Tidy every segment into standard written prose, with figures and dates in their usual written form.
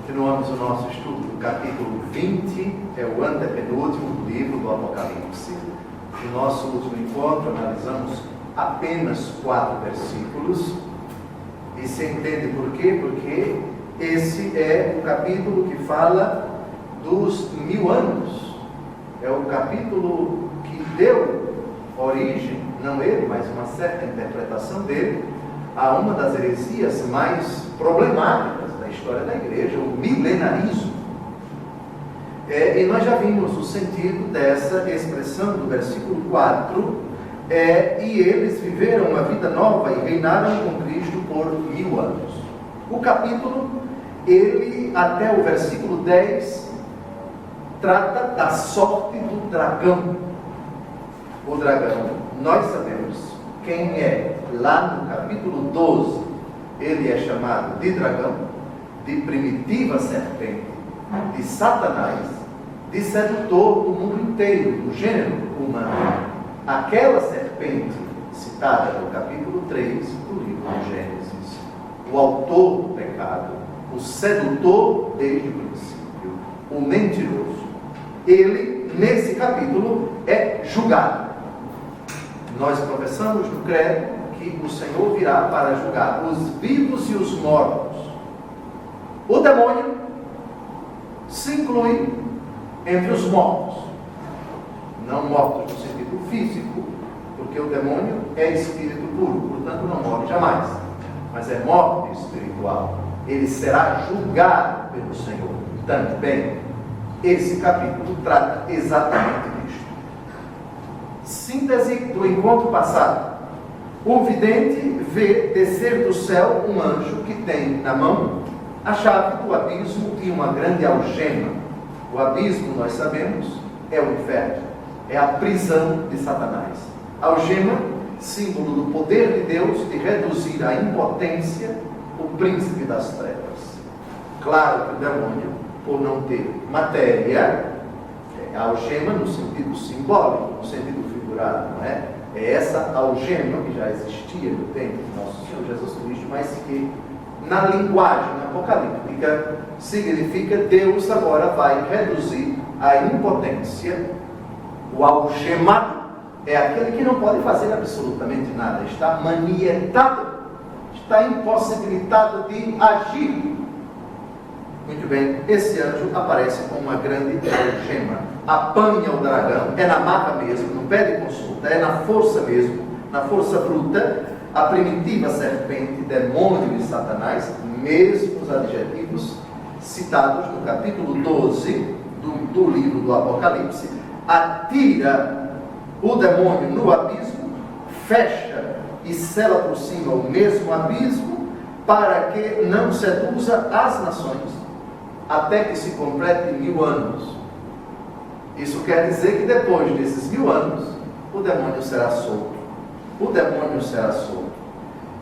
Continuamos o nosso estudo do capítulo 20, é o antepenúltimo livro do Apocalipse. No nosso último encontro analisamos apenas 4 versículos. E se entende por quê? Porque esse é o capítulo que fala dos 1000 anos. É o capítulo que deu origem, não ele, mas uma certa interpretação dele, a uma das heresias mais problemáticas da história da igreja, o milenarismo. E nós já vimos o sentido dessa expressão do versículo 4, e eles viveram uma vida nova e reinaram com Cristo por 1000 anos. O capítulo, ele até o versículo 10, trata da sorte do dragão. O dragão, nós sabemos quem é. Lá no capítulo 12, ele é chamado de dragão, de primitiva serpente, de Satanás, de sedutor do mundo inteiro, do gênero humano. Aquela serpente citada no capítulo 3 do livro de Gênesis, o autor do pecado, o sedutor desde o princípio, o mentiroso, ele, nesse capítulo, é julgado. Nós professamos no credo que o Senhor virá para julgar os vivos e os mortos. O demônio se inclui entre os mortos. Não mortos no sentido físico, porque o demônio é espírito puro, portanto não morre jamais. Mas é morte espiritual. Ele será julgado pelo Senhor também. Esse capítulo trata exatamente disto. Síntese do encontro passado. O vidente vê descer do céu um anjo que tem na mão a chave do abismo e uma grande algema. O abismo, nós sabemos, é o inferno, é a prisão de Satanás. Algema, símbolo do poder de Deus de reduzir à impotência o príncipe das trevas. Claro que o demônio, por não ter matéria, a algema no sentido simbólico, no sentido figurado, não é? É essa algema que já existia no tempo de nosso Senhor Jesus Cristo, mas que na linguagem apocalíptica significa Deus agora vai reduzir a impotência. O algemado é aquele que não pode fazer absolutamente nada, está manietado, está impossibilitado de agir. Muito bem, esse anjo aparece com uma grande algema, apanha o dragão, é na marca mesmo, não pede consulta, é na força mesmo, na força bruta, a primitiva serpente, demônio e Satanás, mesmos adjetivos citados no capítulo 12 do livro do Apocalipse, atira o demônio no abismo, fecha e sela por cima o mesmo abismo, para que não seduza as nações, até que se complete 1000 anos. Isso quer dizer que depois desses 1000 anos, o demônio será solto. O demônio será solto.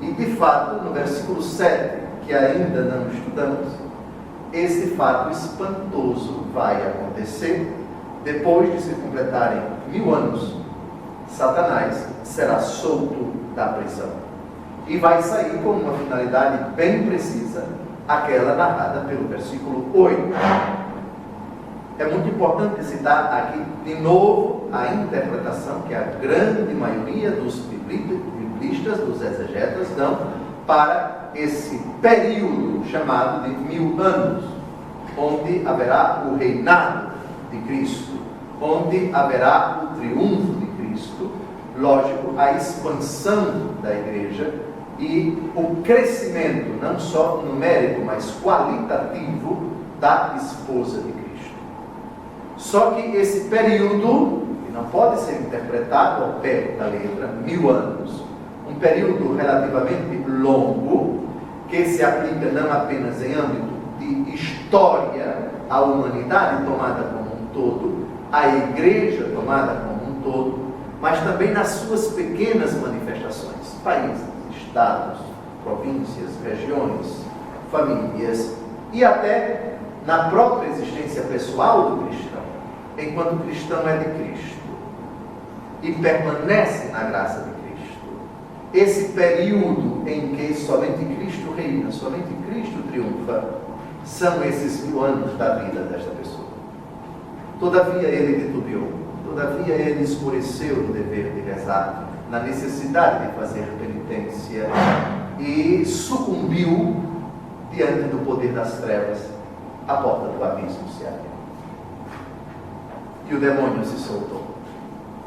E de fato, no versículo 7, que ainda não estudamos, esse fato espantoso vai acontecer. Depois de se completarem 1000 anos, Satanás será solto da prisão. E vai sair com uma finalidade bem precisa, aquela narrada pelo versículo 8. É muito importante citar aqui de novo a interpretação que a grande maioria dos biblistas, dos exegetas, dão para esse período chamado de 1000 anos, onde haverá o reinado de Cristo, onde haverá o triunfo de Cristo, lógico, a expansão da igreja e o crescimento, não só numérico, mas qualitativo, da esposa de Cristo. Só que esse período, que não pode ser interpretado ao pé da letra, 1000 anos, um período relativamente longo, que se aplica não apenas em âmbito de história, a humanidade tomada como um todo, a igreja tomada como um todo, mas também nas suas pequenas manifestações, países, estados, províncias, regiões, famílias e até na própria existência pessoal do cristão, enquanto o cristão é de Cristo e permanece na graça de Cristo esse período em que somente Cristo reina, somente Cristo triunfa, são esses 1000 anos da vida desta pessoa. Todavia ele titubeou, todavia ele escureceu no dever de rezar, na necessidade de fazer penitência, e sucumbiu diante do poder das trevas. A porta do abismo se abriu e o demônio se soltou,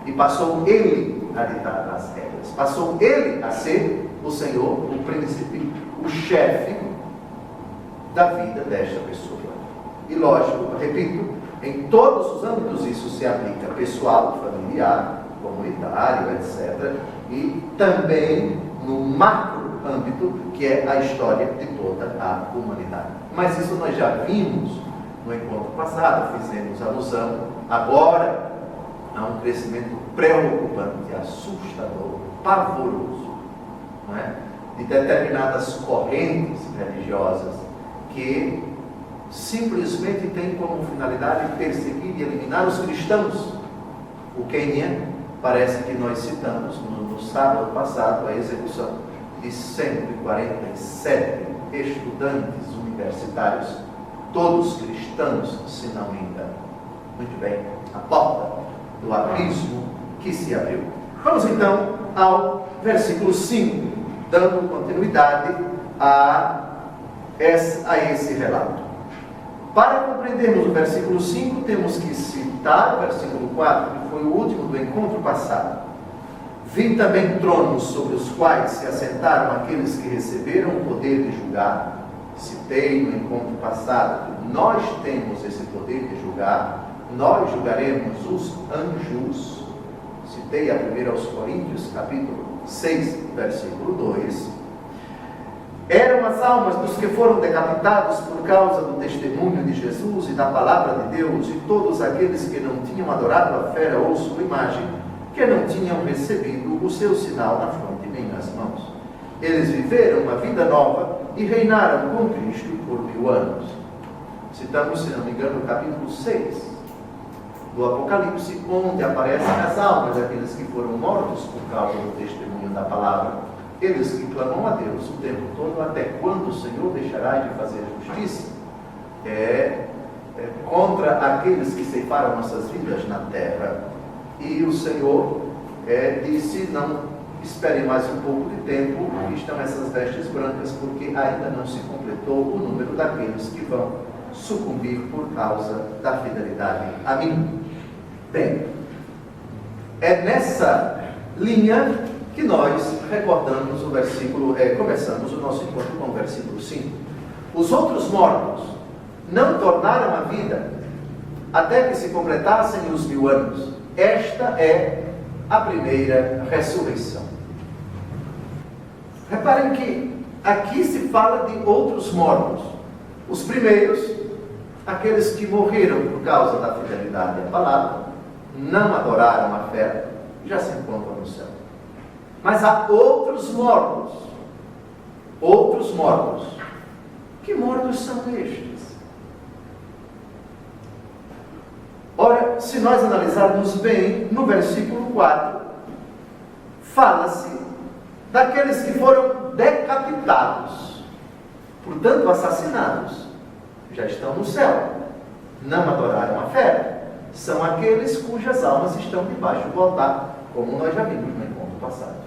e passou ele a ditar as regras, passou ele a ser o Senhor, o príncipe, o chefe da vida desta pessoa. E lógico, repito, em todos os âmbitos isso se aplica: pessoal, familiar, comunitário, etc. E também no macro âmbito, que é a história de toda a humanidade. Mas isso nós já vimos no encontro passado, fizemos alusão agora a um crescimento preocupante, assustador, pavoroso, não é? De determinadas correntes religiosas que simplesmente têm como finalidade perseguir e eliminar os cristãos. O Quênia, parece que nós citamos no sábado passado, a execução de 147 estudantes universitários, todos cristãos, se não me engano. Muito bem, a porta do abismo que se abriu. Vamos então ao versículo 5, dando continuidade a esse relato. Para compreendermos o versículo 5, temos que citar o versículo 4, que foi o último do encontro passado. Vi também tronos sobre os quais se assentaram aqueles que receberam o poder de julgar. Citei no encontro passado que nós temos esse poder de julgar, nós julgaremos os anjos. Citei a 1 Coríntios, capítulo 6, versículo 2. Eram as almas dos que foram decapitados por causa do testemunho de Jesus e da palavra de Deus, e todos aqueles que não tinham adorado a fera ou sua imagem, que não tinham recebido o seu sinal na fronte nem nas mãos. Eles viveram uma vida nova e reinaram com Cristo por 1000 anos. Citamos, se não me engano, o capítulo 6 do Apocalipse, onde aparecem as almas daqueles que foram mortos por causa do testemunho da palavra. Eles que clamam a Deus o tempo todo: até quando o Senhor deixará de fazer justiça? Contra aqueles que ceifaram nossas vidas na terra. E o Senhor disse: não esperem mais um pouco de tempo, estão essas vestes brancas, porque ainda não se completou o número daqueles que vão sucumbir por causa da fidelidade a mim. Bem, é nessa linha que nós recordamos o versículo, começamos o nosso encontro com o versículo 5. Os outros mortos não tornaram a vida até que se completassem os 1000 anos. Esta é a primeira ressurreição. Reparem que aqui se fala de outros mortos. Os primeiros, aqueles que morreram por causa da fidelidade à palavra, não adoraram a fé, já se encontram no céu. Mas há outros mortos. Outros mortos. Que mortos são estes? Ora, se nós analisarmos bem, no versículo 4, fala-se daqueles que foram decapitados, portanto assassinados, já estão no céu, não adoraram a fé, são aqueles cujas almas estão debaixo do altar, como nós já vimos no encontro passado.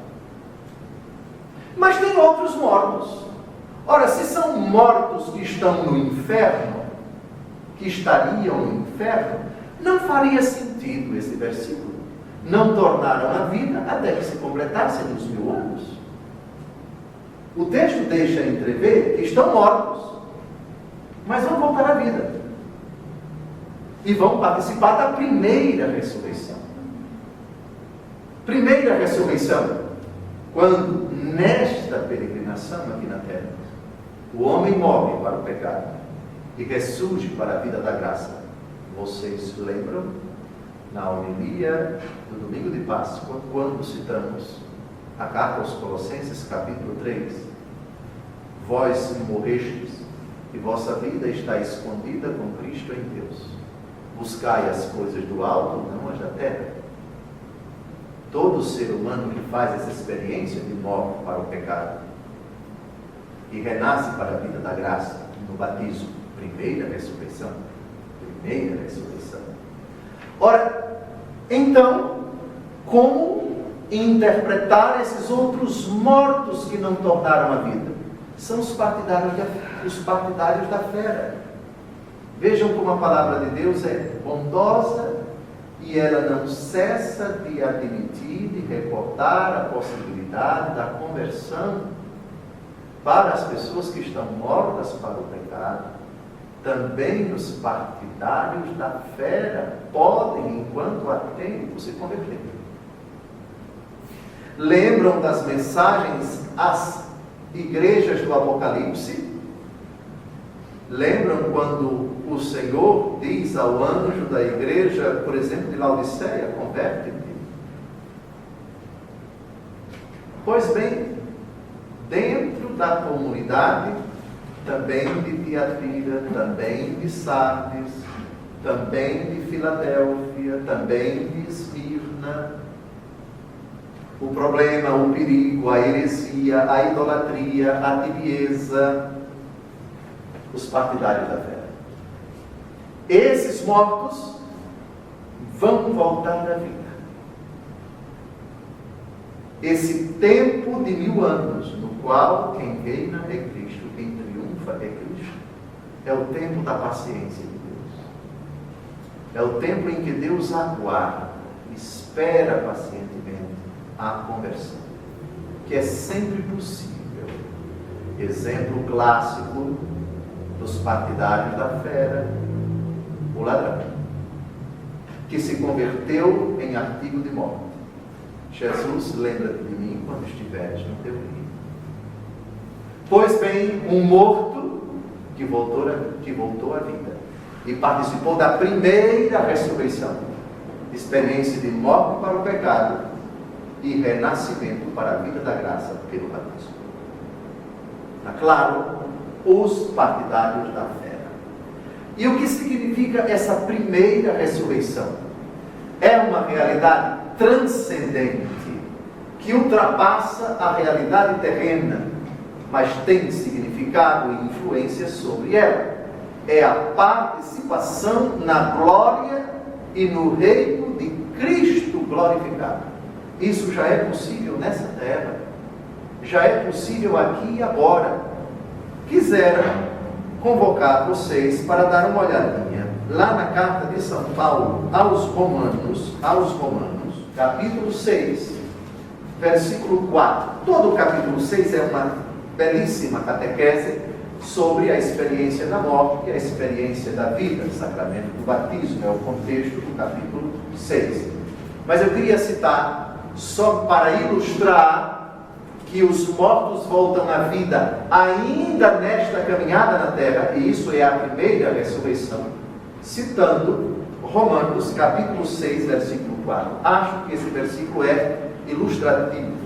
Mas tem outros mortos. Ora, se são mortos que estão no inferno, que estariam no inferno, não faria sentido esse versículo. Não tornaram a vida até que se completassem os 1000 anos. O texto deixa entrever que estão mortos, mas vão voltar à vida. E vão participar da primeira ressurreição. Primeira ressurreição, quando nesta peregrinação aqui na terra, o homem morre para o pecado e ressurge para a vida da graça. Vocês lembram, na homilia do domingo de Páscoa, quando citamos a carta aos Colossenses, capítulo 3, vós morrestes e vossa vida está escondida com Cristo em Deus. Buscai as coisas do alto, não as da terra. todo ser humano que faz essa experiência de morte para o pecado e renasce para a vida da graça no batismo, primeira ressurreição. Ora, então, como interpretar esses outros mortos que não tornaram a vida? São os partidários da fera. Vejam como a palavra de Deus é bondosa e ela não cessa de admitir, de reportar a possibilidade da conversão para as pessoas que estão mortas para o pecado. Também os partidários da fera podem, enquanto há tempo, se converter. Lembram das mensagens às igrejas do Apocalipse? Lembram quando o Senhor diz ao anjo da igreja, por exemplo, de Laodiceia, converte-te? Pois bem, dentro da comunidade, também de Tiatira, também de Sardes, também de Filadélfia, também de Esmirna, o problema, o perigo, a heresia, a idolatria, a tibieza, os partidários da fé. Esses mortos vão voltar à vida. Esse tempo de 1000 anos, no qual quem reina é Cristo, quem triunfa é Cristo, é o tempo da paciência de Deus. É o tempo em que Deus aguarda, espera pacientemente a conversão, que é sempre possível. Exemplo clássico dos partidários da fera, o ladrão, que se converteu em artigo de morte. Jesus, lembra-te de mim quando estiveres no teu reino. Pois bem, um morto que voltou à vida e participou da primeira ressurreição, experiência de morte para o pecado e renascimento para a vida da graça pelo batismo. Está claro? Os partidários da fé. E o que significa essa primeira ressurreição? É uma realidade transcendente que ultrapassa a realidade terrena, mas tem significado e influência sobre ela. É a participação na glória e no reino de Cristo glorificado. Isso já é possível nessa terra, já é possível aqui e agora. Quisera convocar vocês para dar uma olhadinha lá na carta de São Paulo aos Romanos, capítulo 6, versículo 4. Todo o capítulo 6 é uma belíssima catequese sobre a experiência da morte e a experiência da vida, o sacramento do batismo, é o contexto do capítulo 6. Mas eu queria citar, só para ilustrar, que os mortos voltam à vida ainda nesta caminhada na terra, e isso é a primeira ressurreição, citando Romanos capítulo 6, versículo 4. Acho que esse versículo é ilustrativo.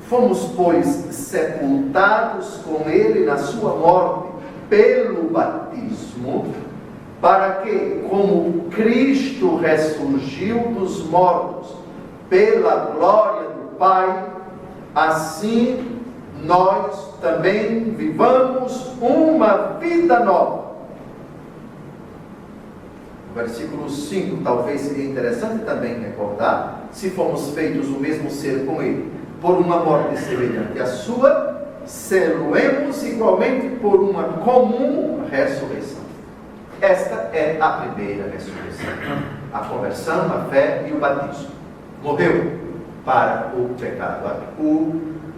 Fomos, pois, sepultados com ele na sua morte pelo batismo, para que, como Cristo ressurgiu dos mortos pela glória do Pai, assim nós também vivamos uma vida nova. O versículo 5 talvez seria interessante também recordar: se fomos feitos o mesmo ser com ele, por uma morte semelhante à sua, selo-emos igualmente por uma comum ressurreição. Esta é a primeira ressurreição, a conversão, a fé e o batismo. Morreu para o pecado.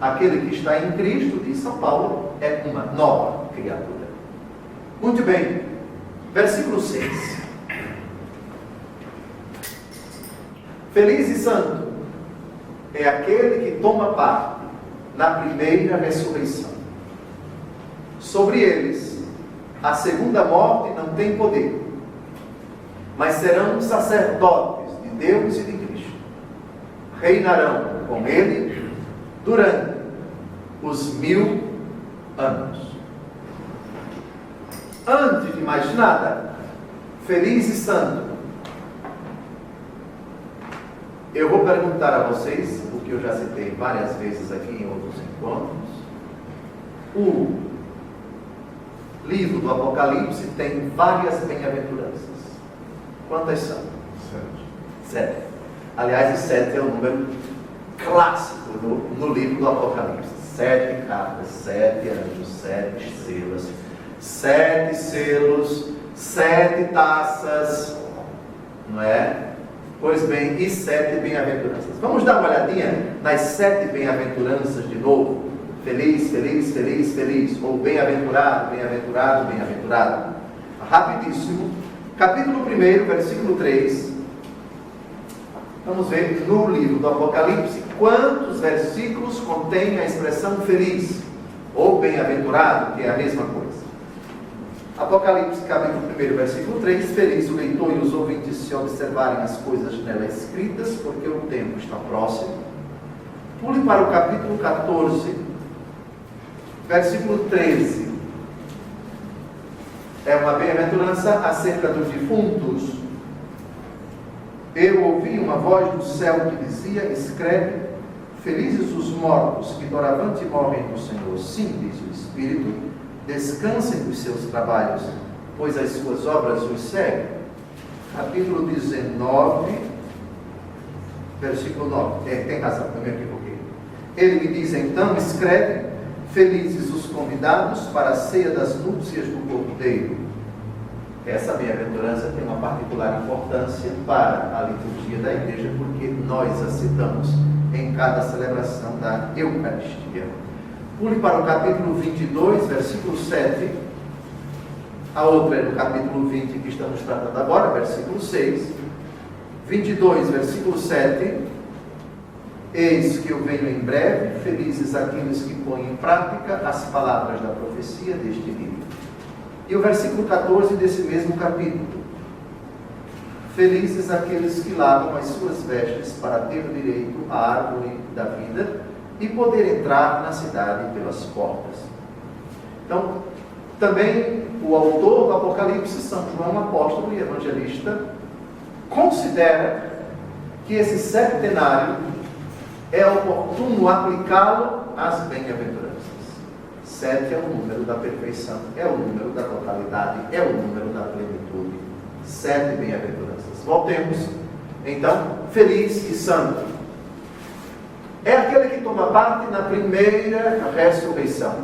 Aquele que está em Cristo, diz São Paulo, é uma nova criatura. Muito bem, versículo 6. Feliz e santo é aquele que toma parte na primeira ressurreição. Sobre eles, a segunda morte não tem poder, mas serão sacerdotes de Deus e de Cristo. Reinarão com ele durante os 1000 anos. Antes de mais nada, feliz e santo Eu vou perguntar a vocês, porque eu já citei várias vezes aqui em outros encontros, o livro do Apocalipse tem várias bem-aventuranças. Quantas são? 7. Aliás, o 7 é o número clássico no livro do Apocalipse. 7 cartas, 7 anjos, 7 estrelas, 7 selos, 7 taças, não é? Pois bem, e 7 bem-aventuranças. Vamos dar uma olhadinha nas 7 bem-aventuranças de novo. Feliz, feliz, feliz, feliz. Ou bem-aventurado, bem-aventurado, bem-aventurado. Rapidíssimo. Capítulo 1, versículo 3. Vamos ver no livro do Apocalipse quantos versículos contém a expressão feliz ou bem-aventurado, que é a mesma coisa. Apocalipse, capítulo 1, versículo 3. Feliz o leitor e os ouvintes se observarem as coisas nela escritas, porque o tempo está próximo. Pule para o capítulo 14, versículo 13. É uma bem-aventurança acerca dos defuntos. Eu ouvi uma voz do céu que dizia: escreve, felizes os mortos que doravante morrem no Senhor. Sim, diz o Espírito, descansem dos seus trabalhos, pois as suas obras os seguem. Capítulo 19, versículo 9. Tem razão, eu me equivoquei. Ele me diz então: escreve, felizes os convidados para a ceia das núpcias do Cordeiro. Essa bem-aventurança tem uma particular importância para a liturgia da igreja, porque nós a citamos em cada celebração da Eucaristia. Pule para o capítulo 22, versículo 7. A outra é no capítulo 20 que estamos tratando agora, versículo 6. 22, versículo 7. Eis que eu venho em breve, felizes aqueles que põem em prática as palavras da profecia deste livro. E o versículo 14 desse mesmo capítulo: felizes aqueles que lavam as suas vestes para ter direito à árvore da vida e poder entrar na cidade pelas portas. Então, também o autor do Apocalipse, São João apóstolo e evangelista, considera que esse septenário é oportuno aplicá-lo às bem-aventuranças. 7 é o número da perfeição, é o número da totalidade, é o número da plenitude. 7 bem-aventuranças. Voltemos, então, feliz e santo. É aquele que toma parte na primeira ressurreição.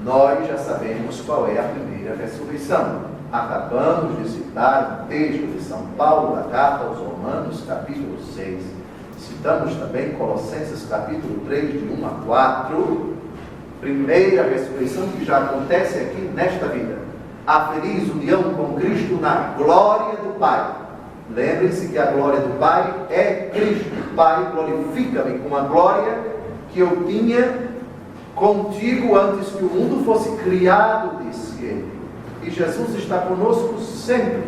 Nós já sabemos qual é a primeira ressurreição. Acabamos de citar o texto de São Paulo, da carta aos Romanos, capítulo 6. Citamos também Colossenses, capítulo 3, de 1 a 4. Primeira ressurreição que já acontece aqui nesta vida. A feliz união com Cristo na glória do Pai. Lembrem-se que a glória do Pai é Cristo. Pai, glorifica-me com a glória que eu tinha contigo antes que o mundo fosse criado, disse ele. E Jesus está conosco sempre.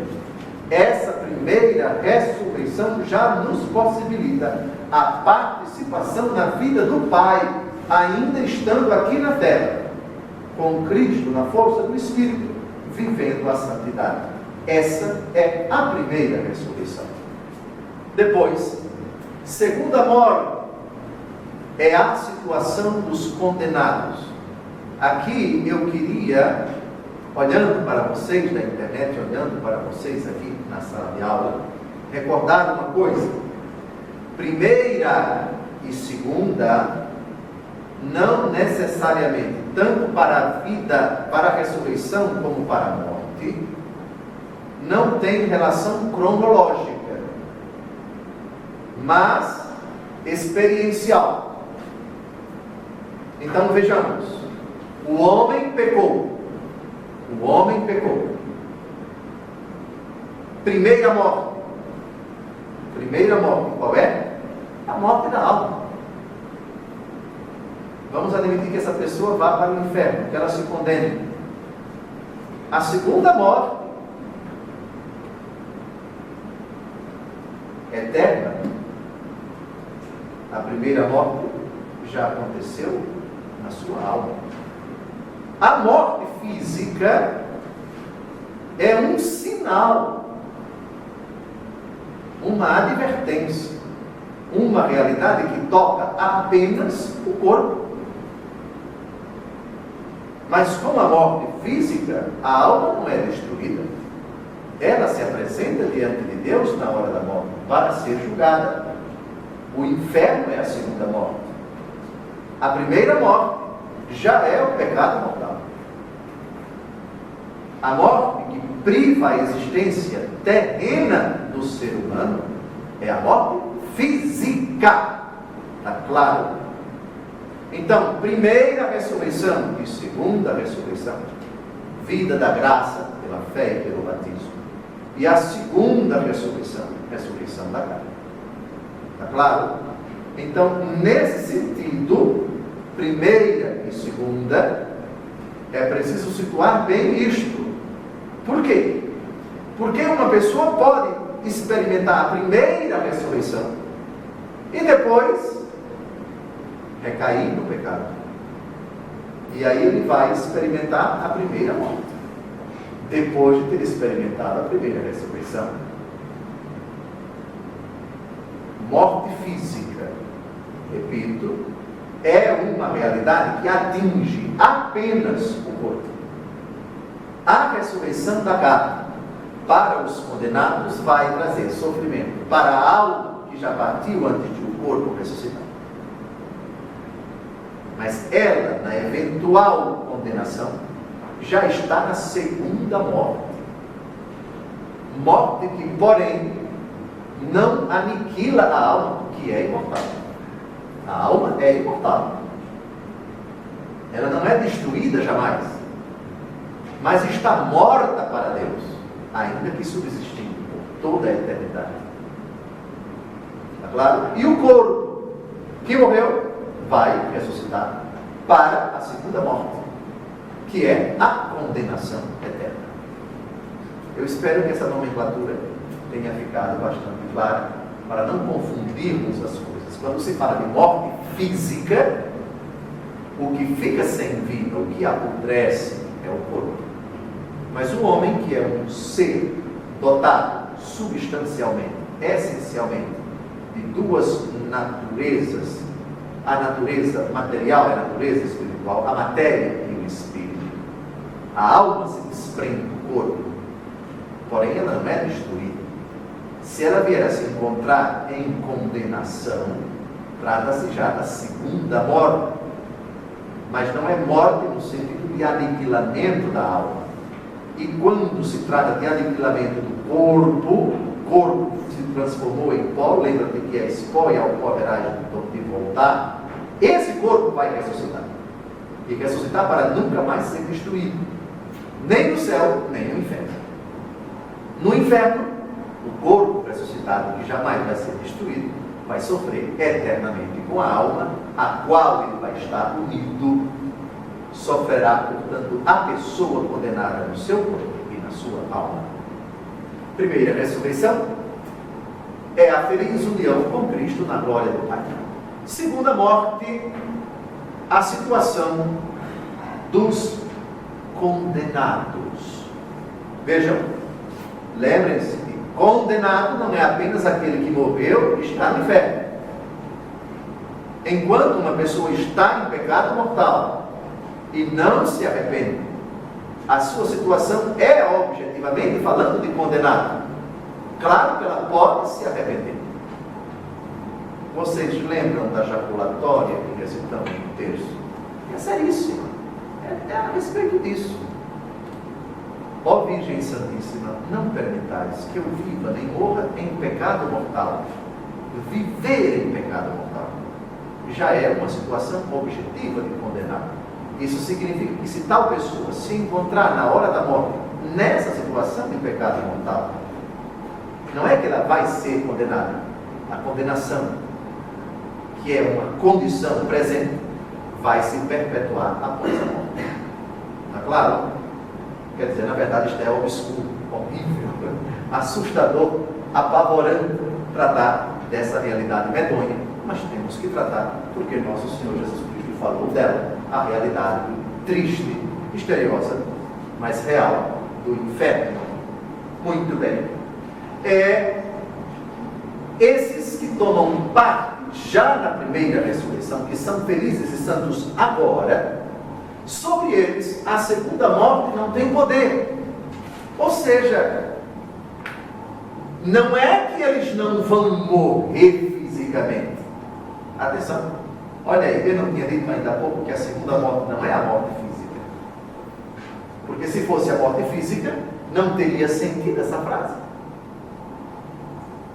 Essa primeira ressurreição já nos possibilita a participação na vida do Pai, ainda estando aqui na terra, com Cristo na força do Espírito, vivendo a santidade. Essa é a primeira ressurreição. Depois, segunda morte é a situação dos condenados. Aqui eu queria, olhando para vocês na internet, olhando para vocês aqui na sala de aula, recordar uma coisa: primeira e segunda, não necessariamente, tanto para a vida, para a ressurreição como para a morte, não tem relação cronológica, mas experiencial. Então vejamos: o homem pecou. O homem pecou. Primeira morte. Primeira morte, qual é? A morte da alma. Vamos admitir que essa pessoa vá para o inferno, que ela se condene. A segunda morte, eterna. A primeira morte já aconteceu na sua alma. A morte física é um sinal, uma advertência. uma realidade que toca apenas o corpo. Mas com a morte física, a alma não é destruída. Ela se apresenta diante de Deus na hora da morte para ser julgada. O inferno é a segunda morte. A primeira morte já é o pecado mortal. A morte que priva a existência terrena do ser humano é a morte física. Está claro? Então, primeira ressurreição e segunda ressurreição. Vida da graça pela fé e pelo batismo. E a segunda ressurreição, ressurreição da carne. Está claro? Então, nesse sentido, primeira e segunda, é preciso situar bem isto. Por quê? Porque uma pessoa pode experimentar a primeira ressurreição e depois recair no pecado. E aí ele vai experimentar a primeira morte, depois de ter experimentado a primeira ressurreição. Morte física, repito, é uma realidade que atinge apenas o corpo. A ressurreição da carne para os condenados vai trazer sofrimento para a alma que já partiu antes de o corpo ressuscitar. Mas ela, na eventual condenação, já está na segunda morte. Morte que, porém, não aniquila a alma, que é imortal. A alma é imortal. Ela não é destruída jamais, mas está morta para Deus, ainda que subsistindo por toda a eternidade. Está claro? E o corpo que morreu vai ressuscitar para a segunda morte, que é a condenação eterna. Eu espero que essa nomenclatura tenha ficado bastante clara, para não confundirmos as coisas. Quando se fala de morte física, o que fica sem vida, o que apodrece, é o corpo. Mas o homem, que é um ser dotado substancialmente, essencialmente, de duas naturezas, a natureza material e a natureza espiritual, a matéria e o espírito. A alma se desprende do corpo, porém ela não é destruída. Se ela vier a se encontrar em condenação, trata-se já da segunda morte. Mas não é morte no sentido de aniquilamento da alma. E quando se trata de aniquilamento do corpo, o corpo se transformou em pó, lembra-te que és pó e ao pó verás de voltar, esse corpo vai ressuscitar. E ressuscitar para nunca mais ser destruído. Nem no céu, nem no inferno. No inferno, o corpo ressuscitado, que jamais vai ser destruído, vai sofrer eternamente com a alma, a qual ele vai estar unido. Sofrerá, portanto, a pessoa condenada no seu corpo e na sua alma. Primeira ressurreição é a feliz união com Cristo na glória do Pai. Segunda morte, a situação dos condenados. Vejam, lembrem-se que condenado não é apenas aquele que morreu e está no inferno. Enquanto uma pessoa está em pecado mortal e não se arrepende, a sua situação é, objetivamente falando, de condenado. Claro que ela pode se arrepender. Vocês lembram da jaculatória que recitamos no texto? É seríssima. É a respeito disso. Ó Virgem Santíssima, não permitais que eu viva nem morra em pecado mortal. Viver em pecado mortal já é uma situação objetiva de condenado. Isso significa que se tal pessoa se encontrar na hora da morte nessa situação de pecado mortal, não é que ela vai ser condenada. A condenação, que é uma condição presente, vai se perpetuar após a morte. Está claro? Quer dizer, na verdade, isto é obscuro, horrível, assustador, apavorante tratar dessa realidade medonha, mas temos que tratar, porque nosso Senhor Jesus Cristo falou dela, a realidade triste, misteriosa, mas real do inferno. Muito bem. Esses que que tomam parte já na primeira ressurreição, que são felizes e santos agora, sobre eles a segunda morte não tem poder. Ou seja, não é que eles não vão morrer fisicamente. Atenção, olha aí, eu não tinha dito ainda há pouco que a segunda morte não é a morte física. Porque se fosse a morte física, não teria sentido essa frase.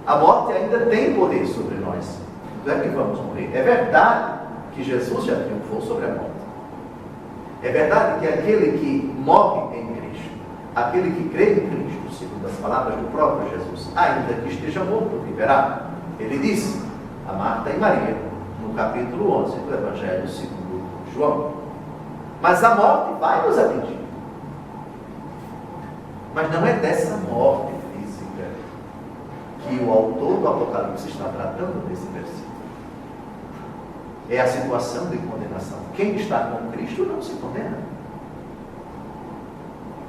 A morte ainda tem poder sobre nós. Não é que vamos morrer. É verdade que Jesus já triunfou sobre a morte. É verdade que aquele que morre em Cristo, aquele que crê em Cristo, segundo as palavras do próprio Jesus, ainda que esteja morto, viverá. Ele disse a Marta e Maria, no capítulo 11 do Evangelho segundo João. Mas a morte vai nos atingir. Mas não é dessa morte física que o autor do Apocalipse está tratando nesse versículo. É a situação de condenação. Quem está com Cristo não se condena.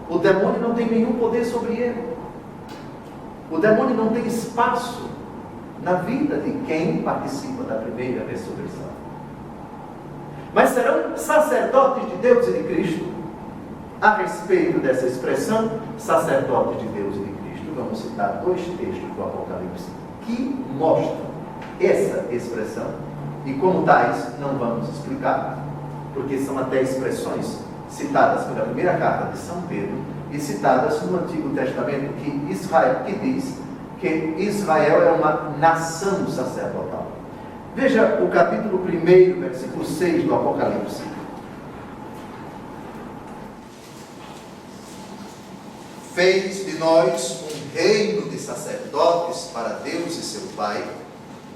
O demônio não tem nenhum poder sobre ele. O demônio não tem espaço na vida de quem participa da primeira ressurreição. Mas serão sacerdotes de Deus e de Cristo. A respeito dessa expressão, sacerdotes de Deus e de Cristo, vamos citar 2 textos do Apocalipse que mostram essa expressão, e como tais não vamos explicar, porque são até expressões citadas pela primeira carta de São Pedro e citadas no Antigo Testamento, que diz que Israel é uma nação sacerdotal. Veja o capítulo 1, versículo 6 do Apocalipse. Fez de nós um reino de sacerdotes para Deus e seu Pai,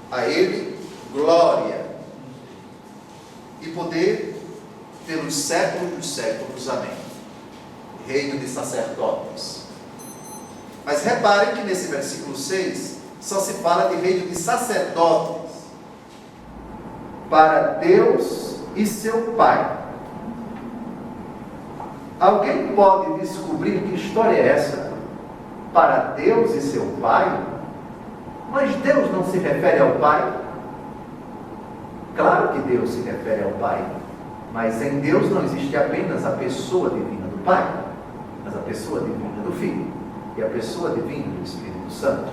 a Ele glória e poder pelos séculos dos séculos. Amém. Reino de sacerdotes. Mas reparem que nesse versículo 6 só se fala de reino de sacerdotes para Deus e seu Pai. Alguém pode descobrir que história é essa? Para Deus e seu Pai? Mas Deus não se refere ao Pai? Claro que Deus se refere ao Pai, mas em Deus não existe apenas a pessoa divina do Pai, mas a pessoa divina do Filho e a pessoa divina do Espírito Santo.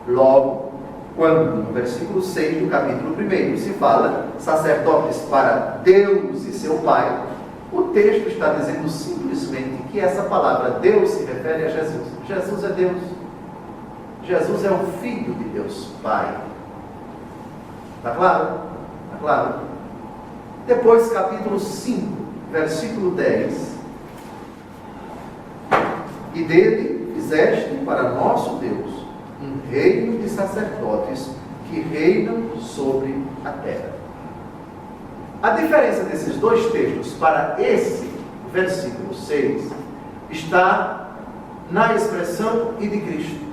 Logo, quando no versículo 6 do capítulo 1 se fala sacerdotes para Deus e seu Pai, o texto está dizendo simplesmente que essa palavra Deus se refere a Jesus. Jesus é Deus. Jesus é o Filho de Deus Pai. Está claro? Está claro? Depois, capítulo 5, versículo 10. E dele fizeste para nosso Deus um reino de sacerdotes que reinam sobre a terra. A diferença desses 2 textos para esse versículo 6 está na expressão e de Cristo.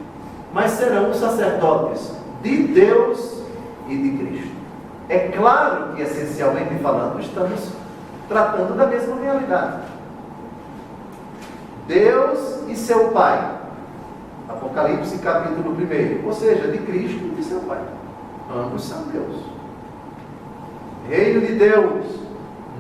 Mas serão sacerdotes de Deus e de Cristo. É claro que, essencialmente falando, estamos tratando da mesma realidade. Deus e seu Pai. Apocalipse capítulo 1. Ou seja, de Cristo e de seu Pai. Ambos são Deus. Reino de Deus.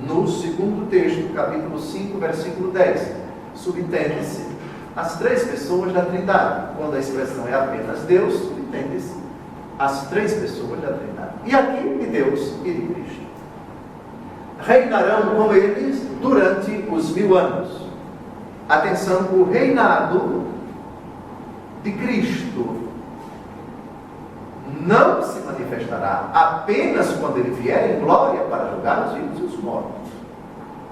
No segundo texto, capítulo 5, versículo 10. Subentende-se as 3 pessoas da Trindade. Quando a expressão é apenas Deus, subentende-se as 3 pessoas da Trindade. E aqui de Deus e de Cristo. Reinarão com eles durante os 1000 anos. Atenção, o reinado de Cristo não se manifestará apenas quando ele vier em glória para julgar os vivos e os mortos.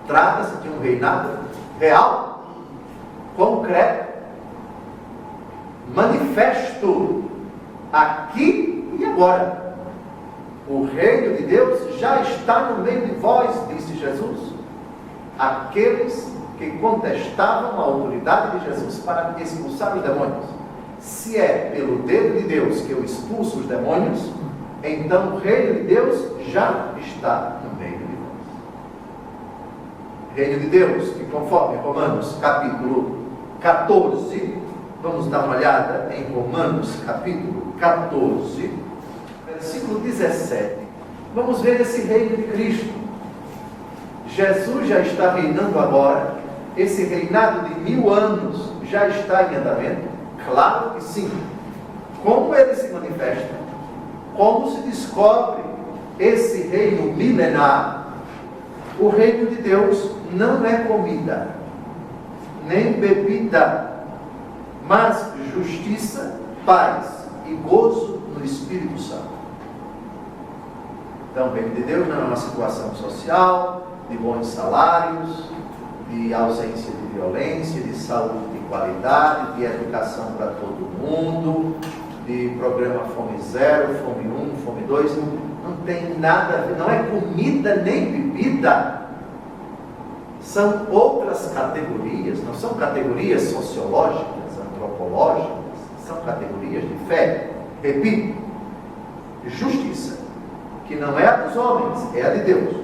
Trata-se de um reinado real, concreto, manifesto, aqui e agora. O reino de Deus já está no meio de vós, disse Jesus. Aqueles que contestavam a autoridade de Jesus para expulsar os demônios. Se é pelo dedo de Deus que eu expulso os demônios, então o reino de Deus já está no meio de vós. Reino de Deus, que conforme Romanos capítulo 14, vamos dar uma olhada em Romanos capítulo 14, versículo 17, vamos ver esse reino de Cristo. Jesus já está reinando agora. Esse reinado de 1000 anos já está em andamento? Claro que sim. Como ele se manifesta? Como se descobre esse reino milenar? O reino de Deus não é comida, nem bebida, mas justiça, paz e gozo no Espírito Santo. Então, o reino de Deus não é uma situação social, de bons salários, de ausência de violência, de saúde de qualidade, de educação para todo mundo, de programa Fome Zero, Fome 1, Fome 2, não tem nada a ver, não é comida nem bebida. São outras categorias, não são categorias sociológicas, antropológicas, são categorias de fé. Repito, justiça, que não é a dos homens, é a de Deus.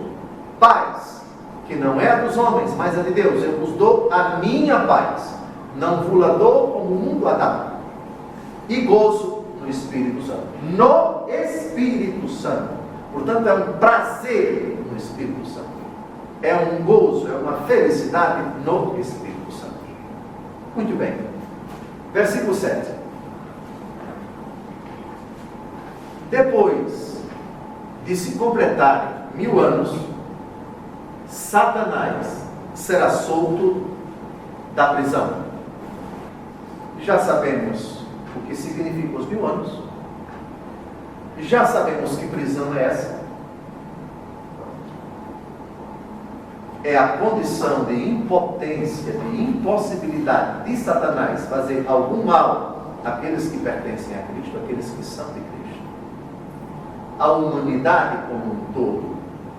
Paz, que não é a dos homens, mas a de Deus. Eu vos dou a minha paz, não vos a dou como o mundo a dá. E gozo no Espírito Santo. No Espírito Santo. Portanto, é um prazer no Espírito Santo. É um gozo, é uma felicidade no Espírito Santo. Muito bem. Versículo 7. Depois de se completarem 1000 anos, Satanás será solto da prisão. Já sabemos o que significa os 1000 anos. Já sabemos que prisão é essa. É a condição de impotência, de impossibilidade de Satanás fazer algum mal àqueles que pertencem a Cristo, àqueles que são de Cristo. A humanidade como um todo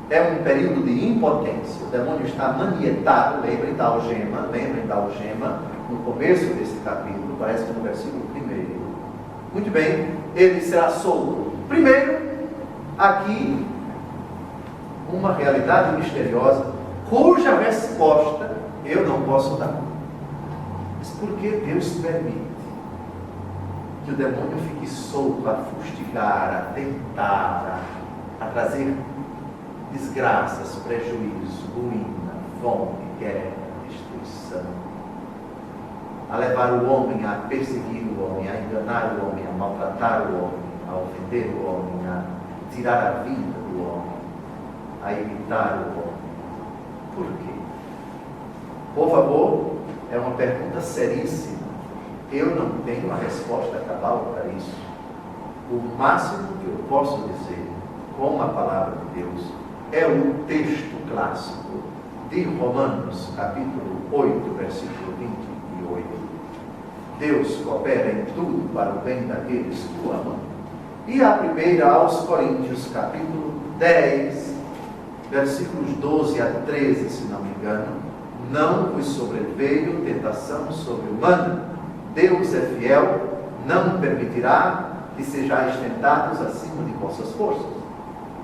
é um período de impotência. O demônio está manietado. Lembrem da algema no começo desse capítulo, parece que no versículo 1. Muito bem, ele será solto. Primeiro, aqui, uma realidade misteriosa, cuja resposta eu não posso dar. Mas por que Deus permite que o demônio fique solto a fustigar, a tentar, a trazer desgraças, prejuízo, ruína, fome, guerra, destruição, a levar o homem a perseguir o homem, a enganar o homem, a maltratar o homem, a ofender o homem, a tirar a vida do homem, a imitar o homem? Por quê? Por favor, é uma pergunta seríssima. Eu não tenho a resposta cabal para isso. O máximo que eu posso dizer, com a palavra de Deus, é o texto clássico de Romanos, capítulo 8, versículo 28. Deus coopera em tudo para o bem daqueles que o amam. E a primeira aos Coríntios, capítulo 10, versículos 12 a 13, se não me engano. Não vos sobreveio tentação sobre-humana. Deus é fiel, não permitirá que sejais tentados acima de vossas forças,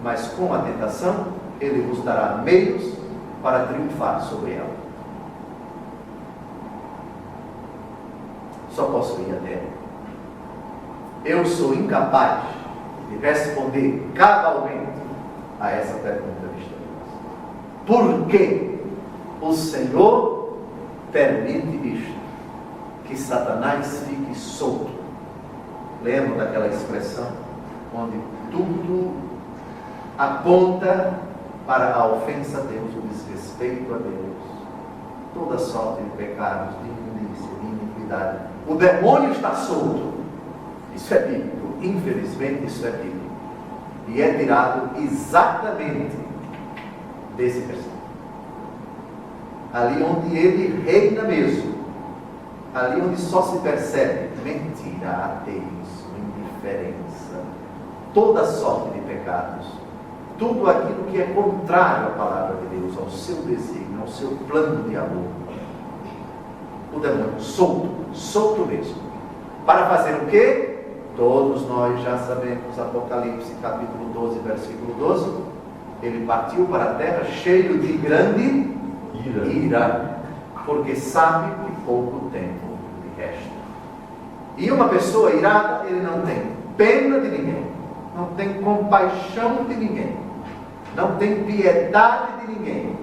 mas com a tentação Ele vos dará meios para triunfar sobre ela. Só posso ir até. Eu sou incapaz de responder cabalmente a essa pergunta misteriosa. Por que o Senhor permite isto? Que Satanás fique solto. Lembram daquela expressão onde tudo aponta para a ofensa a Deus, o desrespeito a Deus, toda sorte de pecados, de imundícia, de iniquidade. O demônio está solto. Isso é bíblico. Infelizmente, isso é bíblico. E é tirado exatamente desse versículo. Ali onde ele reina mesmo. Ali onde só se percebe mentira, ateísmo, indiferença, toda sorte de pecados, tudo aquilo que é contrário à palavra de Deus, ao seu desígnio, ao seu plano de amor. O demônio solto mesmo. Para fazer o quê? Todos nós já sabemos, Apocalipse capítulo 12, versículo 12, ele partiu para a terra cheio de grande ira, porque sabe que pouco tempo lhe resta. E uma pessoa irada, ele não tem pena de ninguém. não tem compaixão de ninguém, não tem piedade de ninguém.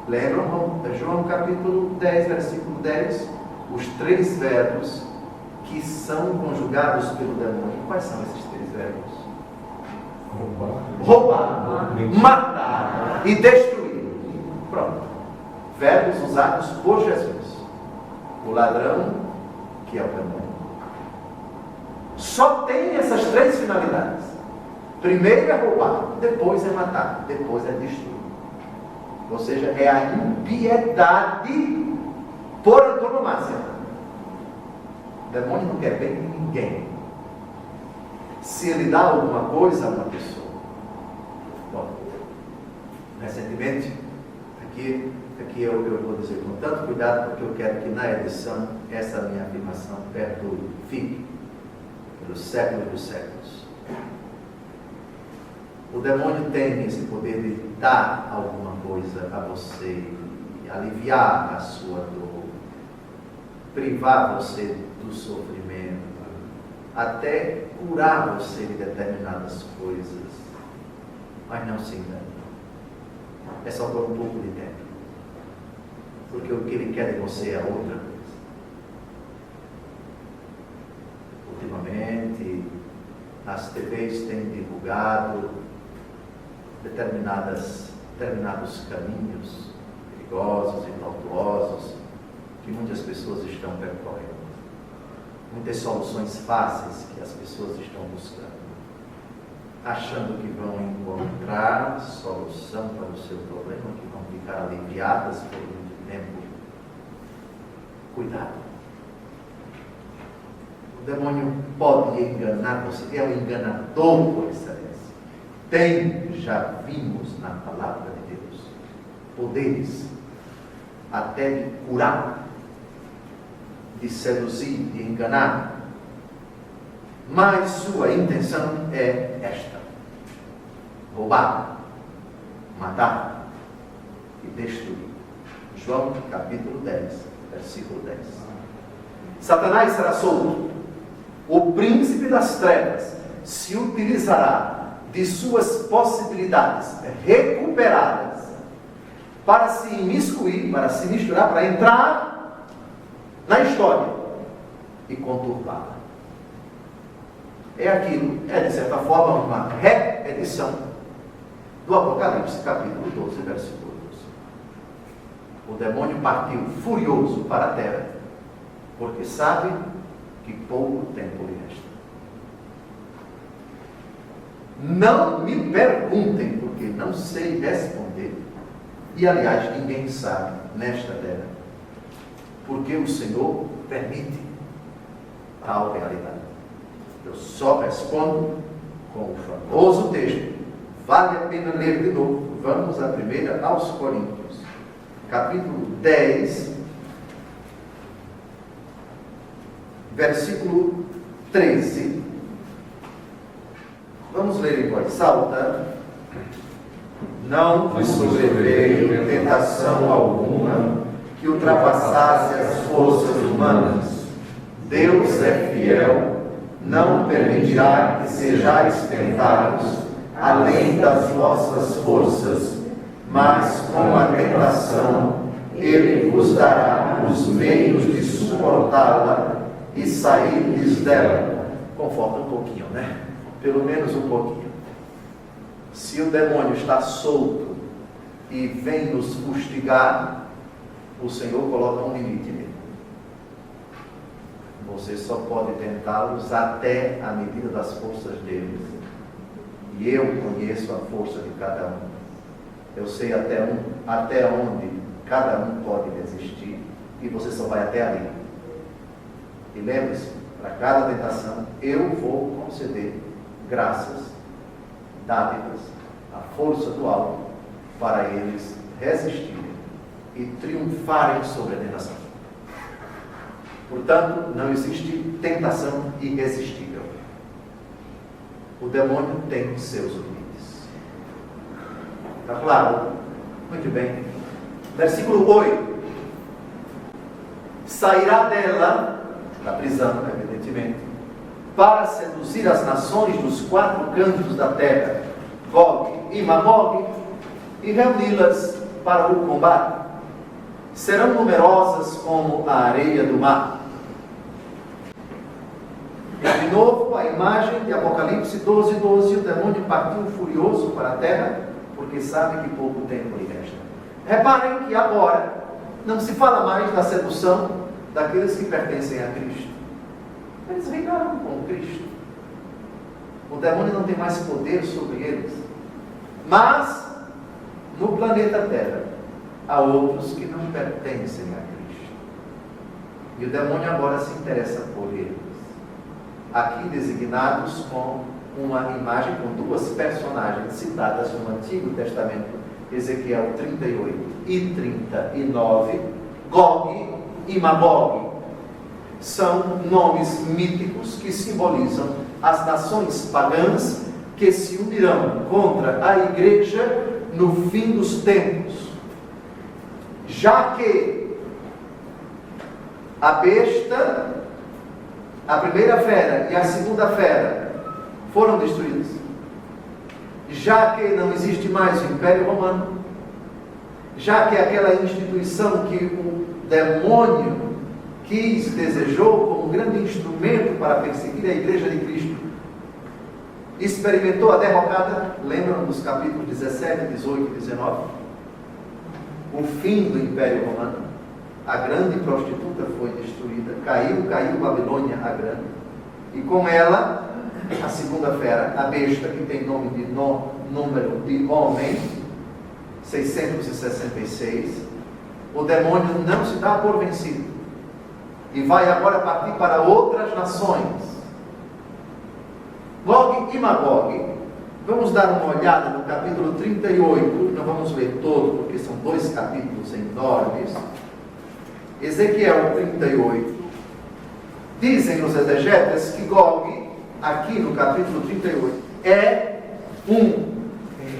Lembram João capítulo 10, versículo 10? Os 3 verbos que são conjugados pelo demônio. Quais são esses 3 verbos? Roubar, matar e destruir. Pronto. Verbos usados por Jesus. O ladrão, que é o demônio, só tem essas 3 finalidades. Primeiro é roubar, depois é matar, depois é destruir. Ou seja, é a impiedade por antonomásia. O demônio não quer bem de ninguém. Se ele dá alguma coisa a uma pessoa. Bom, recentemente, aqui eu vou dizer com tanto cuidado, porque eu quero que na edição essa minha afirmação perdure, fique pelos séculos dos séculos. O demônio tem esse poder de dar alguma coisa a você, aliviar a sua dor, privar você do sofrimento, até curar você de determinadas coisas. Mas não se engane. É só por um pouco de tempo. Porque o que ele quer de você é outra coisa. Ultimamente, as TVs têm divulgado determinados caminhos perigosos e tortuosos que muitas pessoas estão percorrendo. Muitas soluções fáceis que as pessoas estão buscando, achando que vão encontrar solução para o seu problema, que vão ficar aliviadas por muito tempo. Cuidado. O demônio pode enganar você, é um enganador por excelência. Já vimos na palavra de Deus poderes até de curar, de seduzir, de enganar. Mas sua intenção é esta: roubar, matar e destruir. João capítulo 10, versículo 10. Satanás será solto. O príncipe das trevas se utilizará de suas possibilidades recuperadas para se imiscuir, para se misturar, para entrar na história e conturbá-la. É de certa forma uma reedição do Apocalipse capítulo 12, versículo 12. O demônio partiu furioso para a terra, porque sabe que pouco tempo lhe resta. Não me perguntem, porque não sei responder. E, aliás, ninguém sabe nesta terra, porque o Senhor permite tal realidade. Eu só respondo com o famoso texto. Vale a pena ler de novo. Vamos à primeira aos Coríntios, capítulo 10, versículo 13. Vamos ler em voz alta. Não vos sobreveio tentação alguma que ultrapassasse as forças humanas. Deus é fiel, não permitirá que sejais tentados além das vossas forças, mas com a tentação Ele vos dará os meios de suportá-la e sairdes dela. Conforta um pouquinho, né? Pelo menos um pouquinho. Se o demônio está solto e vem nos fustigar, o Senhor coloca um limite nele. Você só pode tentá-los até a medida das forças deles. E eu conheço a força de cada um. Eu sei até onde cada um pode resistir. E você só vai até ali. E lembre-se, para cada tentação, eu vou conceder graças, dádivas, a força do alto, para eles resistirem e triunfarem sobre a tentação. Portanto, não existe tentação irresistível. O demônio tem seus limites. Está claro? Muito bem. Versículo 8. Sairá dela, da prisão, evidentemente, para seduzir as nações dos 4 cantos da terra, Gog e Magog, e reuni-las para o combate. Serão numerosas como a areia do mar. De novo, a imagem de Apocalipse 12:12, o demônio partiu furioso para a terra, porque sabe que pouco tempo lhe resta. Reparem que agora não se fala mais da sedução daqueles que pertencem a Cristo. Eles reinaram com Cristo. O demônio não tem mais poder sobre eles. Mas, no planeta Terra, há outros que não pertencem a Cristo. E o demônio agora se interessa por eles. Aqui designados com uma imagem, com 2 personagens citadas no Antigo Testamento, Ezequiel 38 e 39, Gog e Magog. São nomes míticos que simbolizam as nações pagãs que se unirão contra a igreja no fim dos tempos. Já que a besta, a primeira fera e a segunda fera foram destruídas, já que não existe mais o Império Romano, já que aquela instituição que o demônio desejou como um grande instrumento para perseguir a Igreja de Cristo, experimentou a derrocada, lembram nos capítulos 17, 18 e 19? O fim do Império Romano, a grande prostituta foi destruída, caiu Babilônia a grande, e com ela, a segunda fera, a besta, que tem nome de número de homem, 666, o demônio não se dá por vencido, e vai agora partir para outras nações. Gog e Magog. Vamos dar uma olhada no capítulo 38, não vamos ler todo, porque são 2 capítulos enormes. Ezequiel 38. Dizem os exegetas que Gog, aqui no capítulo 38, é um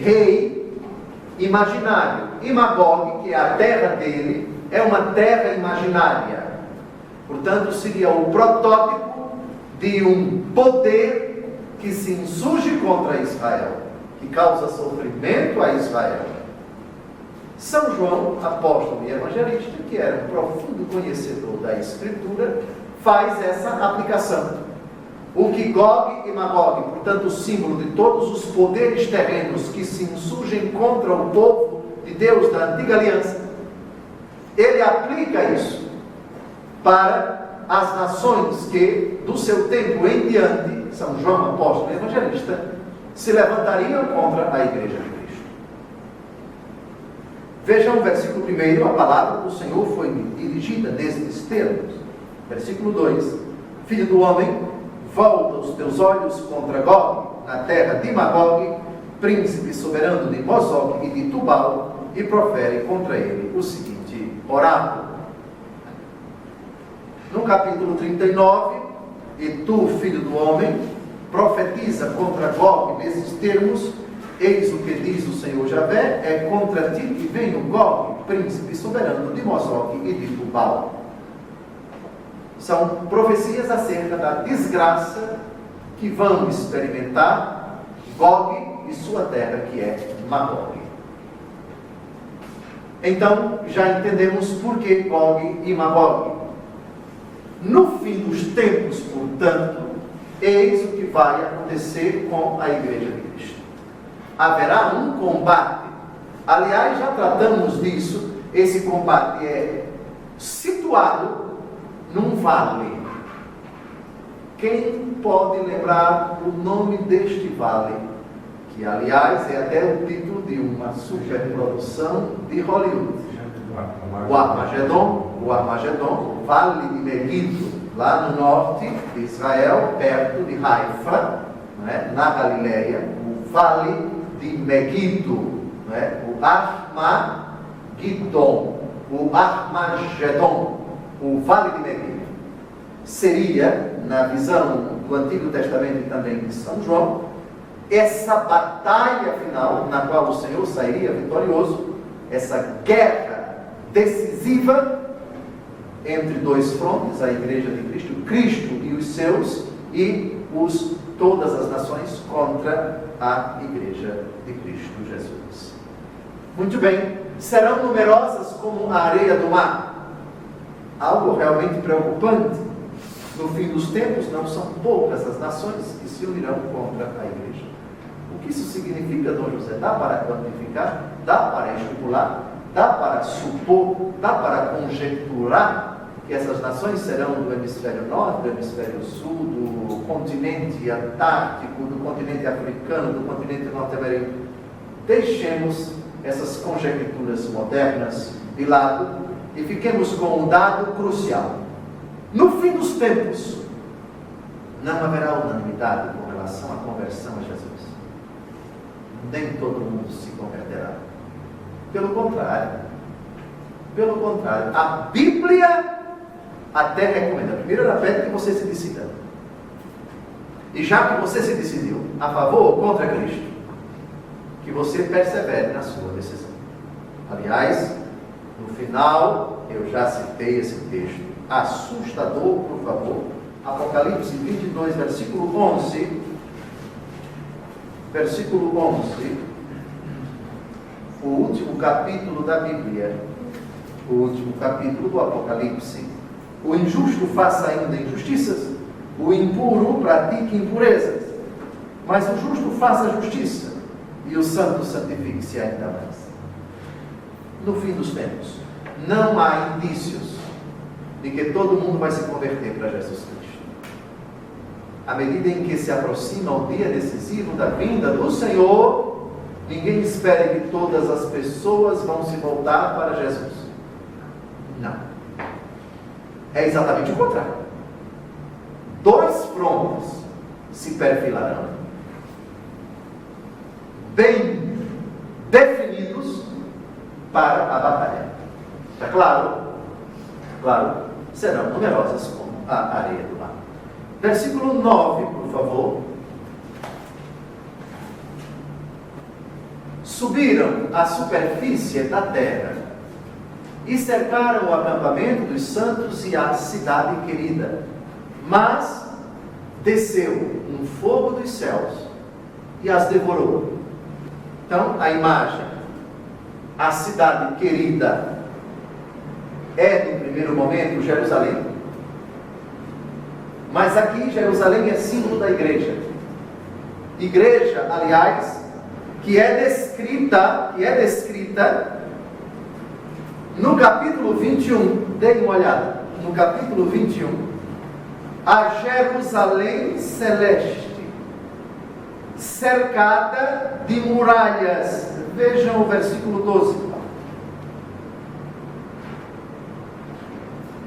rei imaginário. E Magog, que é a terra dele, é uma terra imaginária. Portanto, seria o protótipo de um poder que se insurge contra Israel, que causa sofrimento a Israel. São João, apóstolo e evangelista, que era um profundo conhecedor da Escritura, faz essa aplicação. O que Gog e Magog, portanto o símbolo de todos os poderes terrenos que se insurgem contra o povo de Deus da antiga aliança, ele aplica isso para as nações que, do seu tempo em diante, São João, apóstolo e evangelista, se levantariam contra a Igreja de Cristo. Vejam o versículo 1, a palavra do Senhor foi dirigida nestes termos. Versículo 2: Filho do homem, volta os teus olhos contra Gog, na terra de Magog, príncipe soberano de Mozoque e de Tubal, e profere contra ele o seguinte oráculo. No capítulo 39, e tu, filho do homem, profetiza contra Gog nesses termos: eis o que diz o Senhor Javé, é contra ti que vem o Gog, príncipe soberano de Mozoque e de Tubal. São profecias acerca da desgraça que vão experimentar Gog e sua terra, que é Magog. Então, já entendemos por que Gog e Magog. No fim dos tempos, portanto, eis o que vai acontecer com a Igreja de Cristo. Haverá um combate. Aliás, já tratamos disso. Esse combate é situado num vale. Quem pode lembrar o nome deste vale? Que, aliás, é até o título de uma superprodução de Hollywood. O Armagedon, o Vale de Megiddo, lá no norte de Israel, perto de Haifa, na Galileia, o Vale de Megiddo, o Armagedon, o Vale de Megiddo. Seria, na visão do Antigo Testamento e também de São João, essa batalha final, na qual o Senhor sairia vitorioso, essa guerra decisiva entre 2 frontes, a Igreja de Cristo, Cristo e os seus, e todas as nações contra a Igreja de Cristo Jesus. Muito bem, serão numerosas como a areia do mar. Algo realmente preocupante. No fim dos tempos, não são poucas as nações que se unirão contra a Igreja. O que isso significa, Dom José? Dá para quantificar? Dá para estipular? Dá para supor? Dá para conjecturar que essas nações serão do hemisfério norte, do hemisfério sul, do continente antártico, do continente africano, do continente norte-americano? Deixemos essas conjecturas modernas de lado e fiquemos com um dado crucial. No fim dos tempos, não haverá unanimidade com relação à conversão a Jesus. Nem todo mundo se converterá. Pelo contrário, a Bíblia até recomenda. Primeiro ela pede que você se decida. E já que você se decidiu a favor ou contra Cristo, que você persevere na sua decisão. Aliás, no final, eu já citei esse texto assustador, por favor, Apocalipse 22, versículo 11. Versículo 11, o último capítulo da Bíblia, o último capítulo do Apocalipse. O injusto faça ainda injustiças, o impuro pratique impurezas, mas o justo faça justiça, e o santo santifique-se ainda mais. No fim dos tempos, não há indícios de que todo mundo vai se converter para Jesus Cristo. À medida em que se aproxima o dia decisivo da vinda do Senhor, ninguém espera que todas as pessoas vão se voltar para Jesus. Não. É exatamente o contrário. Dois frontes se perfilarão, bem definidos para a batalha. É claro, serão numerosas como a areia do mar. Versículo 9, por favor. Subiram à superfície da terra e cercaram o acampamento dos santos e a cidade querida. Mas desceu um fogo dos céus e as devorou. Então, a imagem, a cidade querida, é, no primeiro momento, Jerusalém. Mas aqui Jerusalém é símbolo da igreja. Igreja, aliás, que é descrita no capítulo 21. Deem uma olhada. No capítulo 21. A Jerusalém celeste, cercada de muralhas. Vejam o versículo 12.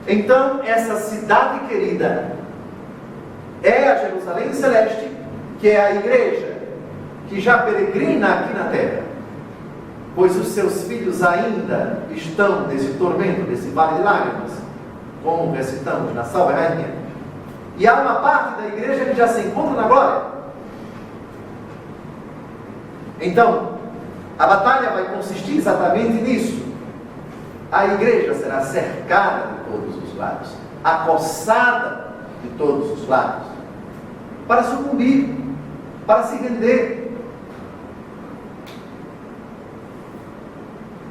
Então, essa cidade querida é a Jerusalém celeste, que é a igreja, que já peregrina aqui na terra, pois os seus filhos ainda estão nesse tormento, nesse vale de lágrimas, como recitamos na Salve Rainha. E há uma parte da igreja que já se encontra na glória. Então, a batalha vai consistir exatamente nisso. A igreja será cercada de todos os lados, acossada de todos os lados, para sucumbir, para se render.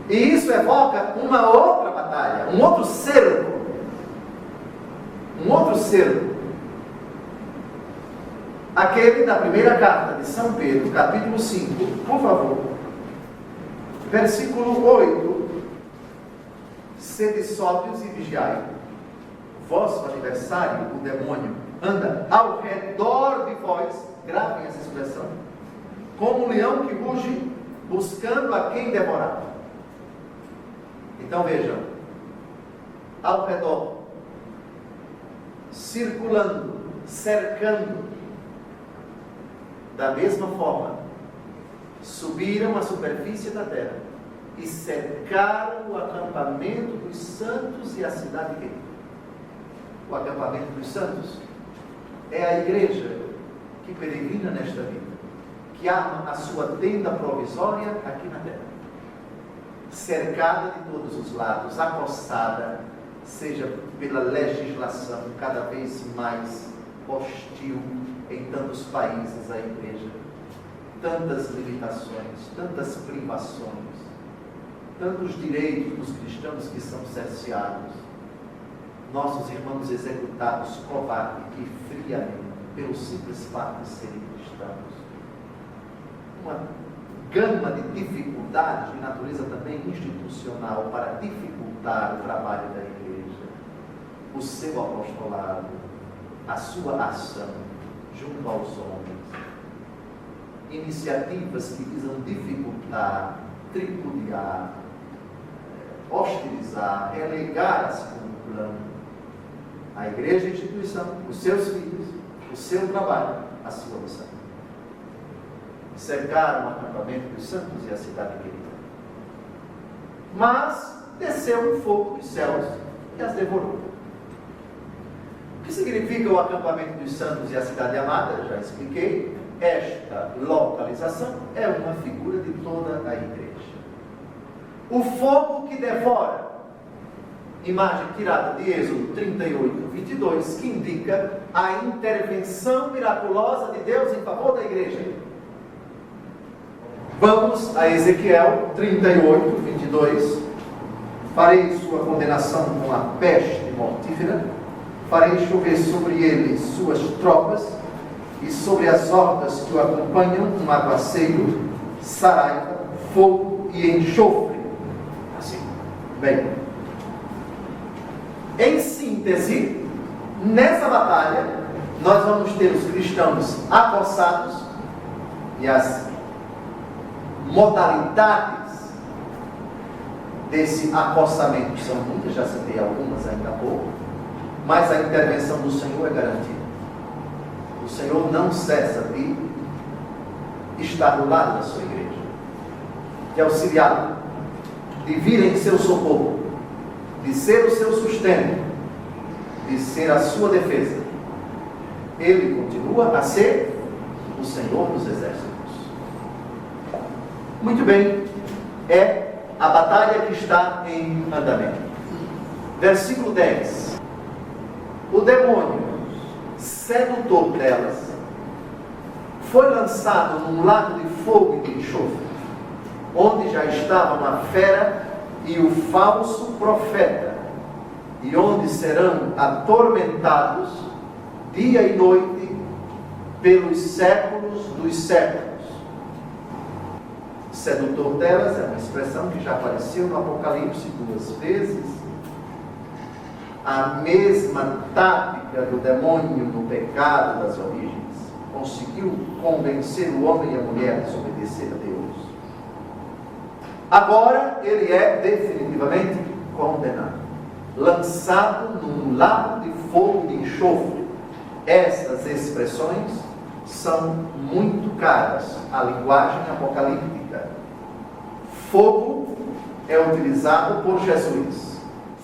E isso evoca uma outra batalha, um outro cerco. Aquele da primeira carta de São Pedro, capítulo 5, por favor. Versículo 8. Sede sóbrios e vigiai. Vosso adversário, o demônio, anda ao redor de vós, gravem essa expressão, como um leão que ruge, buscando a quem devorar. Então vejam, ao redor, circulando, cercando. Da mesma forma, subiram a superfície da terra e cercaram o acampamento dos santos e a cidade querida. O acampamento dos santos é a igreja que peregrina nesta vida, que arma a sua tenda provisória aqui na terra, cercada de todos os lados, acossada, seja pela legislação cada vez mais hostil em tantos países a igreja, tantas limitações, tantas privações, tantos direitos dos cristãos que são cerceados, nossos irmãos executados covarde e friamente pelo simples fato de serem cristãos. Uma gama de dificuldades de natureza também institucional para dificultar o trabalho da igreja, o seu apostolado, a sua ação junto aos homens, iniciativas que visam dificultar, tripudiar, hostilizar, relegar a segundo plano a igreja e a instituição, os seus filhos, o seu trabalho, a sua missão. Cercaram o acampamento dos santos e a cidade querida. Mas desceu um fogo dos céus e as devorou. O que significa o acampamento dos santos e a cidade amada? Já expliquei. Esta localização é uma figura de toda a igreja. O fogo que devora, imagem tirada de Êxodo 38, 22, que indica a intervenção miraculosa de Deus em favor da igreja. Vamos a Ezequiel 38, 22. Farei sua condenação com a peste mortífera, farei chover sobre ele suas tropas, e sobre as hordas que o acompanham um aguaceiro, saraiva, fogo e enxofre. Assim, bem. Em síntese, nessa batalha, nós vamos ter os cristãos acossados e as modalidades desse acossamento são muitas, já citei algumas ainda há pouco, mas a intervenção do Senhor é garantida. O Senhor não cessa de estar do lado da sua igreja, de auxiliá-la, de vir em seu socorro, de ser o seu sustento, de ser a sua defesa. Ele continua a ser o Senhor dos exércitos. Muito bem, é a batalha que está em andamento. Versículo 10. O demônio, sedutor delas, foi lançado num lago de fogo e de enxofre, onde já estavam a fera e o falso profeta, e onde serão atormentados dia e noite pelos séculos dos séculos. Sedutor delas é uma expressão que já apareceu no Apocalipse 2 vezes. A mesma tática do demônio no pecado das origens conseguiu convencer o homem e a mulher a desobedecer a Deus. Agora ele é definitivamente condenado, lançado num lago de fogo e de enxofre. Essas expressões são muito caras à linguagem apocalíptica. Fogo é utilizado por Jesus.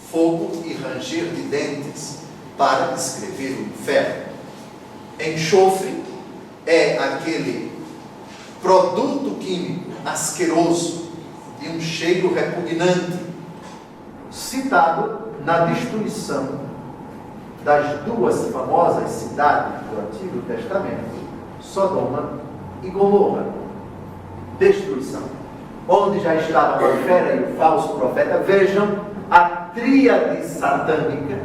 Fogo e ranger de dentes para descrever o inferno. Enxofre é aquele produto químico asqueroso de um cheiro repugnante, citado na destruição das duas famosas cidades do Antigo Testamento, Sodoma e Gomorra. Destruição. Onde já estavam a fera e o falso profeta. Vejam a tríade satânica,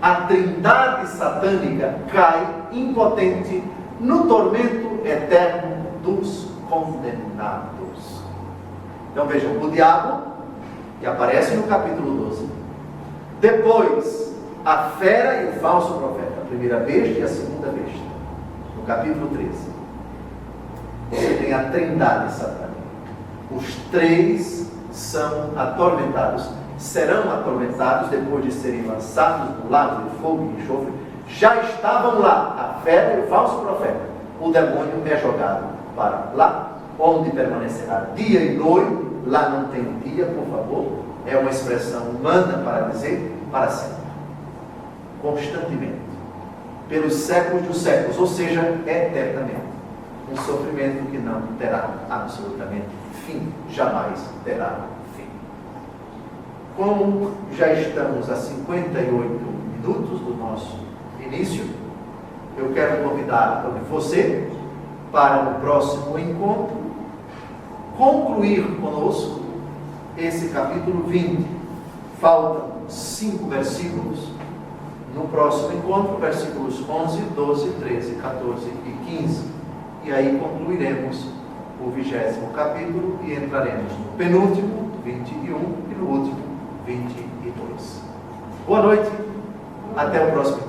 a trindade satânica cai impotente no tormento eterno dos condenados. Então vejam, o diabo, que aparece no capítulo 12, depois a fera e o falso profeta, a primeira besta e a segunda besta, no capítulo 13. Você tem a trindade satânica. Os três são atormentados, serão atormentados depois de serem lançados no lago de fogo e enxofre. Já estavam lá a fera e o falso profeta. O demônio é jogado para lá, onde permanecerá dia e noite. Lá não tem dia, por favor. É uma expressão humana para dizer para sempre, constantemente, pelos séculos dos séculos, ou seja, eternamente. Um sofrimento que não terá absolutamente fim, jamais terá fim. Como já estamos a 58 minutos do nosso início, eu quero convidar você para no próximo encontro concluir conosco esse capítulo 20. Faltam 5 versículos. No próximo encontro, versículos 11, 12, 13, 14 e 15. E aí concluiremos o 20º capítulo e entraremos no penúltimo, 21, e no último, 22. Boa noite, até o próximo encontro.